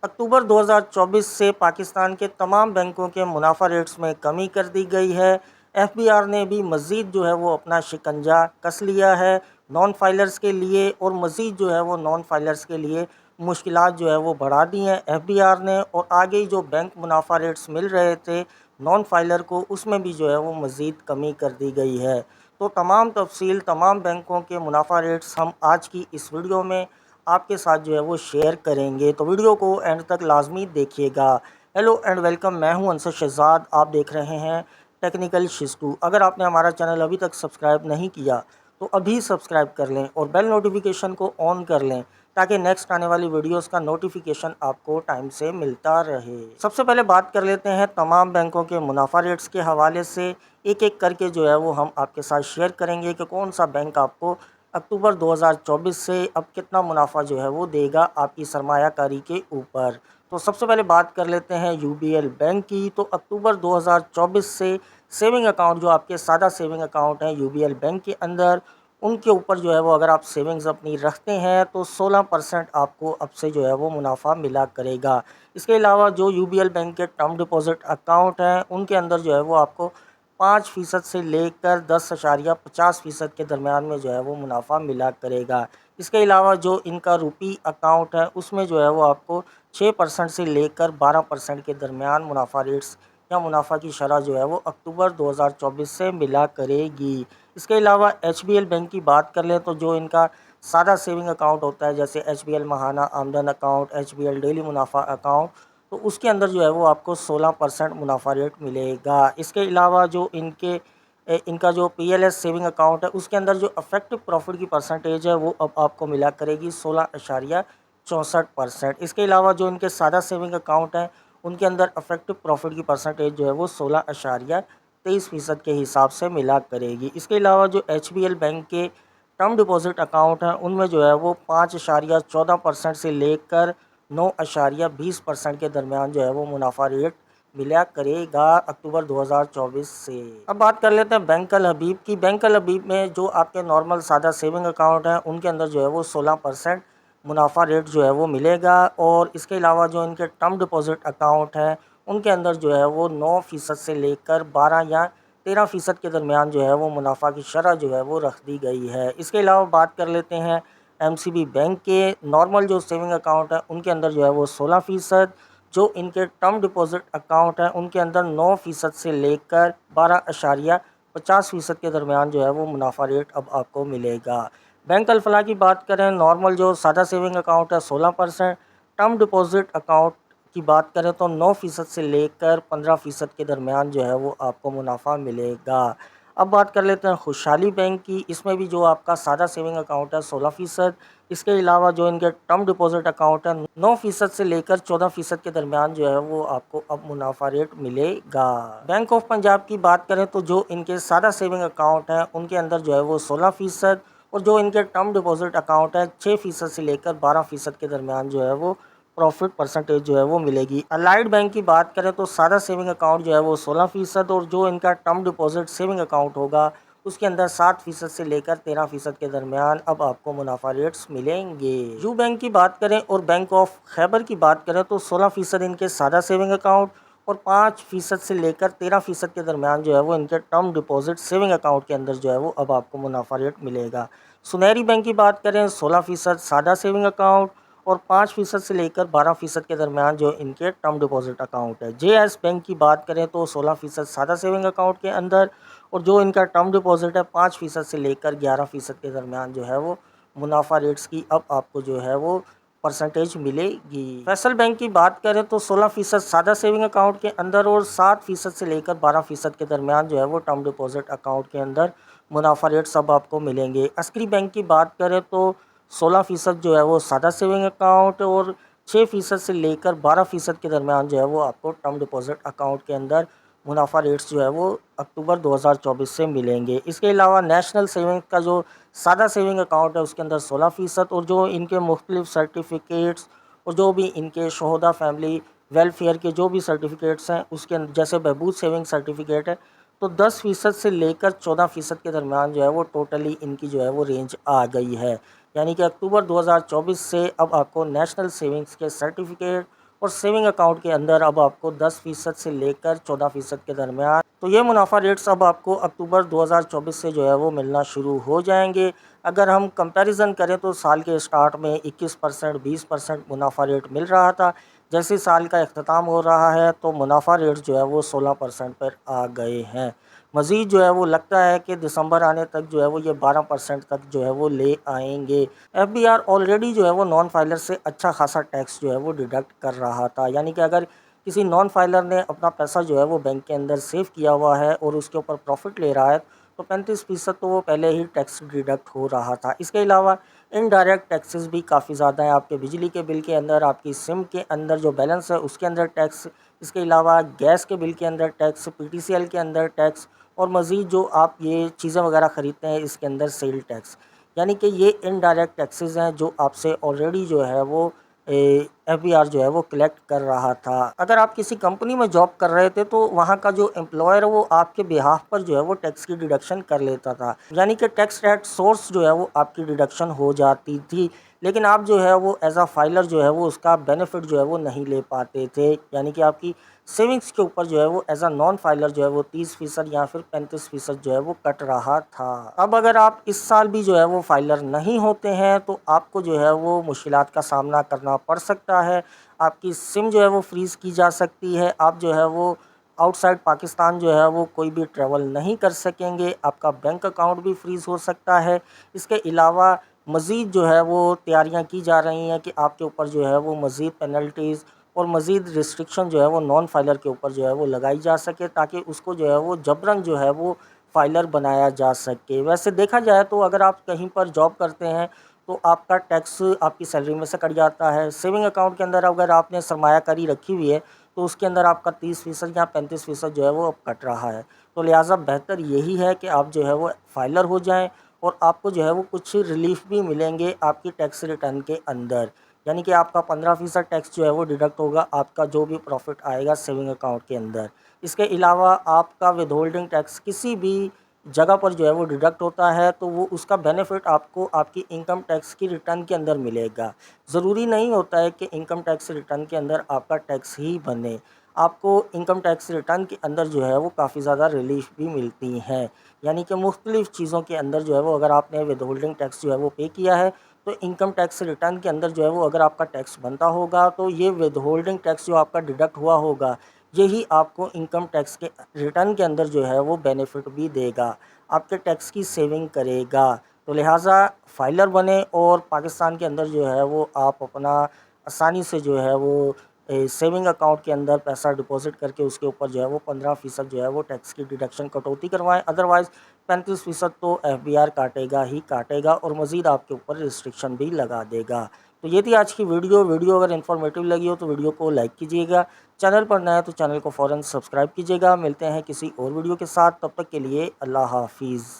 अक्टूबर 2024 से पाकिस्तान के तमाम बैंकों के मुनाफा रेट्स में कमी कर दी गई है। एफबीआर ने भी मज़ीद जो है वो अपना शिकंजा कस लिया है नॉन फाइलर्स के लिए, और मज़ीद जो है वो नॉन फाइलर्स के लिए मुश्किलात जो है वो बढ़ा दी हैं एफबीआर ने। और आगे जो बैंक मुनाफा रेट्स मिल रहे थे नॉन फाइलर को, उसमें भी जो है वो मज़ीद कमी कर दी गई है। तो तमाम तफसील तमाम बैंकों के मुनाफा रेट्स हम आज की इस वीडियो में आपके साथ जो है वो शेयर करेंगे, तो वीडियो को एंड तक लाजमी देखिएगा। हेलो एंड वेलकम, मैं हूं अंसर शहजाद, आप देख रहे हैं टेक्निकल शिस्तू। अगर आपने हमारा चैनल अभी तक सब्सक्राइब नहीं किया तो अभी सब्सक्राइब कर लें और बेल नोटिफिकेशन को ऑन कर लें, ताकि नेक्स्ट आने वाली वीडियोस का नोटिफिकेशन आपको टाइम से मिलता रहे। सबसे पहले बात कर लेते हैं तमाम बैंकों के मुनाफा रेट्स के हवाले से। एक एक करके जो है वो हम आपके साथ शेयर करेंगे कि कौन सा बैंक आपको अक्टूबर 2024 से अब कितना मुनाफा जो है वो देगा आपकी सरमायाकारी के ऊपर। तो सबसे पहले बात कर लेते हैं यूबीएल बैंक की। तो अक्टूबर 2024 से सेविंग अकाउंट, जो आपके सादा सेविंग अकाउंट हैं यूबीएल बैंक के अंदर, उनके ऊपर जो है वो अगर आप सेविंग्स अपनी रखते हैं तो 16% आपको अब से जो है वो मुनाफा मिला करेगा। इसके अलावा जो यूबीएल बैंक के टर्म डिपॉजिट अकाउंट हैं उनके अंदर जो है वो आपको 5% से लेकर 10.50% के दरमियान में जो है वो मुनाफा मिला करेगा। इसके अलावा जो इनका रुपी अकाउंट है उसमें जो है वो आपको 6% से लेकर 12% के दरमियान मुनाफा रेट्स या मुनाफा की शरह जो है वो अक्टूबर 2024 से मिला करेगी। इसके अलावा एचबीएल बैंक की बात कर लें तो जो इनका सादा सेविंग अकाउंट होता है, जैसे एचबीएल महाना आमदन अकाउंट, एचबीएल डेली मुनाफा अकाउंट, तो उसके अंदर जो है वो आपको 16% मुनाफा रेट मिलेगा। इसके अलावा जो इनका जो पीएलएस सेविंग अकाउंट है उसके अंदर जो अफेक्टिव प्रॉफिट की परसेंटेज है वो अब आपको मिला करेगी 16.64%। इसके अलावा जो इनके सादा सेविंग अकाउंट हैं उनके अंदर अफेक्टिव प्रॉफिट की परसेंटेज जो है वो 16.23% के हिसाब से मिला करेगी। इसके अलावा जो एचबीएल बैंक के टर्म डिपॉजिट अकाउंट हैं उनमें जो है वो 5.14% से लेकर 9.20% के दरमियान जो है वो मुनाफा रेट मिला करेगा अक्टूबर 2024 से। अब बात कर लेते हैं बैंक अल हबीब की। बैंक अल हबीब में जो आपके नॉर्मल सादा सेविंग अकाउंट हैं उनके अंदर जो है वो 16% मुनाफा रेट जो है वो मिलेगा, और इसके अलावा जो इनके टर्म डिपॉजिट अकाउंट हैं उनके अंदर जो है वो 9% से लेकर 12 या 13% के दरमियान जो है वो मुनाफा की शरह जो है वो रख दी गई है। इसके अलावा बात कर लेते हैं एमसीबी बैंक के नॉर्मल जो सेविंग अकाउंट है उनके अंदर जो है वो 16%, जो इनके टर्म डिपॉजिट अकाउंट हैं उनके अंदर 9% से लेकर 12.50% के दरमियान जो है वो मुनाफा रेट अब आपको मिलेगा। बैंक अल-फलाह की बात करें, नॉर्मल जो सादा सेविंग अकाउंट है 16%, टर्म डिपॉजिट अकाउंट की बात करें तो 9% से लेकर 15% के दरमियान जो है वो आपको मुनाफा मिलेगा। अब बात कर लेते हैं खुशहाली बैंक की। इसमें भी जो आपका सादा सेविंग अकाउंट है 16%, इसके अलावा जो इनके टर्म डिपॉजिट अकाउंट है 9% से लेकर 14% के दरमियान जो है वो आपको अब मुनाफा रेट मिलेगा। बैंक ऑफ पंजाब की बात करें तो जो इनके सादा सेविंग अकाउंट हैं उनके अंदर जो है वो 16%, और जो इनके टर्म डिपॉजिट अकाउंट है 6% से लेकर 12% के दरमियान जो है वो प्रॉफिट परसेंटेज जो है वो मिलेगी। अलाइड बैंक की बात करें तो सादा सेविंग अकाउंट जो है वो 16%, और जो इनका टर्म डिपॉजिट सेविंग अकाउंट होगा उसके अंदर 7% से लेकर 13% के दरमियान अब आपको मुनाफा रेट्स मिलेंगे। यू बैंक की बात करें और बैंक ऑफ खैबर की बात करें तो 16% इनके सादा सेविंग अकाउंट और 5% से लेकर 13% के दरमियान जो है वो इनके टर्म डिपॉजिट सेविंग अकाउंट के अंदर जो है वो अब आपको मुनाफा रेट मिलेगा। सुनहरी बैंक की बात करें 16% सादा सेविंग अकाउंट और 5% से लेकर 12% के दरमियान जो इनके टर्म डिपॉजिट अकाउंट है। जेएस बैंक की बात करें तो 16% सादा सेविंग अकाउंट के अंदर, और जो इनका टर्म डिपॉजिट है 5% से लेकर 11% के दरमियान जो है वो मुनाफा रेट्स की अब आपको जो है वो परसेंटेज मिलेगी। फैसल बैंक की बात करें तो 16% सादा सेविंग अकाउंट के अंदर और 7% से लेकर 12% के दरमियान जो है वो टर्म डिपॉजिट अकाउंट के अंदर मुनाफा रेट सब आपको मिलेंगे। अस्करी बैंक की बात करें तो 16% जो है वो सादा सेविंग अकाउंट और 6% से लेकर 12% के दरमियान जो है वो आपको टर्म डिपॉजिट अकाउंट के अंदर मुनाफा रेट्स जो है वो अक्टूबर 2024 से मिलेंगे। इसके अलावा नेशनल सेविंग का जो सादा सेविंग अकाउंट है उसके अंदर 16%, और जो इनके मुख्तलिफ सर्टिफिकेट्स और जो भी इनके शोहदा फैमिली वेलफेयर के जो भी सर्टिफिकेट्स हैं उसके अंदर, जैसे बहबूद सेविंग सर्टिफिकेट है, तो 10% से लेकर 14% के दरमियान जो है वो टोटली इनकी जो है वो रेंज आ गई है। यानी कि अक्टूबर 2024 से अब आपको नेशनल सेविंग्स के सर्टिफिकेट और सेविंग अकाउंट के अंदर अब आपको 10% से लेकर 14% के दरमियान। तो ये मुनाफा रेट्स अब आपको अक्टूबर 2024 से जो है वो मिलना शुरू हो जाएंगे। अगर हम कंपैरिजन करें तो साल के स्टार्ट में 21%, 20% मुनाफा रेट मिल रहा था। जैसे साल का अख्ताम हो रहा है तो मुनाफा रेट जो है वो 16% पर आ गए हैं। मज़ीद जो है वो लगता है कि दिसंबर आने तक जो है वो ये 12% तक जो है वो ले आएंगे। एफबीआर ऑलरेडी जो है वो नॉन फाइलर से अच्छा खासा टैक्स जो है वो डिडक्ट कर रहा था। यानी कि अगर किसी नॉन फाइलर ने अपना पैसा जो है वो बैंक के अंदर सेव किया हुआ है और उसके ऊपर प्रॉफिट ले रहा है तो 35% तो वो पहले ही टैक्स डिडक्ट हो रहा था। इसके अलावा इनडायरेक्ट टैक्सेस भी काफ़ी ज़्यादा हैं। आपके बिजली के बिल के अंदर, आपकी सिम के अंदर जो बैलेंस है उसके अंदर टैक्स, इसके अलावा गैस के बिल के अंदर टैक्स, पीटीसीएल के अंदर टैक्स, और मज़ीद जो आप ये चीज़ें वगैरह ख़रीदते हैं इसके अंदर सेल टैक्स। यानी कि ये इनडायरेक्ट टैक्सेस हैं जो आपसे ऑलरेडी जो है वो एफबीआर जो है वो कलेक्ट कर रहा था। अगर आप किसी कंपनी में जॉब कर रहे थे तो वहाँ का जो एम्प्लॉयर है वो आपके बिहाफ पर जो है वो टैक्स की डिडक्शन कर लेता था। यानी कि टैक्स एट सोर्स जो है वो आपकी डिडक्शन हो जाती थी। लेकिन आप जो है वो एज अ फाइलर जो है वो उसका बेनिफिट जो है वो नहीं ले पाते थे। यानी कि आपकी सेविंग्स के ऊपर जो है वो एज अ नॉन फाइलर जो है वो 30% या फिर 35% जो है वो कट रहा था। अब अगर आप इस साल भी जो है वो फाइलर नहीं होते हैं तो आपको जो है वो मुश्किलात का सामना करना पड़ सकता है। आपकी सिम जो है वो फ्रीज़ की जा सकती है। आप जो है वो आउटसाइड पाकिस्तान जो है वो कोई भी ट्रैवल नहीं कर सकेंगे। आपका बैंक अकाउंट भी फ्रीज़ हो सकता है। इसके अलावा मज़ीद जो है वो तैयारियां की जा रही हैं कि आपके ऊपर जो है वो मज़ीद पेनल्टीज़ और मज़ीद रिस्ट्रिक्शन जो है वो नॉन फाइलर के ऊपर जो है वो लगाई जा सके ताकि उसको जो है वो जबरन जो है वो फाइलर बनाया जा सके। वैसे देखा जाए तो अगर आप कहीं पर जॉब करते हैं तो आपका टैक्स आपकी सैलरी में से कट जाता है। सेविंग अकाउंट के अंदर अगर आपने सरमायाकारी रखी हुई है तो उसके अंदर आपका 30% या 35% जो है वो अब कट रहा है। तो लिहाजा बेहतर यही है कि आप जो है वो फाइलर हो जाएं और आपको जो है वो कुछ रिलीफ भी मिलेंगे आपकी टैक्स रिटर्न के अंदर। यानी कि आपका 15% टैक्स जो है वो डिडक्ट होगा आपका जो भी प्रॉफिट आएगा सेविंग अकाउंट के अंदर। इसके अलावा आपका विदहोल्डिंग टैक्स किसी भी जगह पर जो है वो डिडक्ट होता है तो वो उसका बेनिफिट आपको आपकी इनकम टैक्स की रिटर्न के अंदर मिलेगा। ज़रूरी नहीं होता है कि इनकम टैक्स रिटर्न के अंदर आपका टैक्स ही बने। आपको इनकम टैक्स रिटर्न के अंदर जो है वो काफ़ी ज़्यादा रिलीफ भी मिलती हैं। यानी कि मुख्तलिफ़ चीज़ों के अंदर जो है वो अगर आपने विदहोल्डिंग टैक्स जो है वो पे किया है तो इनकम टैक्स रिटर्न के अंदर जो है वो अगर आपका टैक्स बनता होगा तो ये विदहोल्डिंग टैक्स जो आपका डिडक्ट हुआ होगा यही आपको इनकम टैक्स के रिटर्न के अंदर जो है वो बेनिफिट भी देगा, आपके टैक्स की सेविंग करेगा। तो लिहाजा फाइलर बने और पाकिस्तान के अंदर जो है वो आप अपना आसानी से जो है वो सेविंग अकाउंट के अंदर पैसा डिपॉजिट करके उसके ऊपर जो है वो 15% जो है वो टैक्स की डिडक्शन कटौती करवाएं। अदरवाइज़ 35% तो एफबीआर काटेगा ही काटेगा और मज़ीद आपके ऊपर रिस्ट्रिक्शन भी लगा देगा। तो ये थी आज की वीडियो अगर इन्फॉर्मेटिव लगी हो तो वीडियो को लाइक कीजिएगा। चैनल पर नया है तो चैनल को फ़ौरन सब्सक्राइब कीजिएगा। मिलते हैं किसी और वीडियो के साथ, तब तक के लिए अल्लाह हाफ़िज़।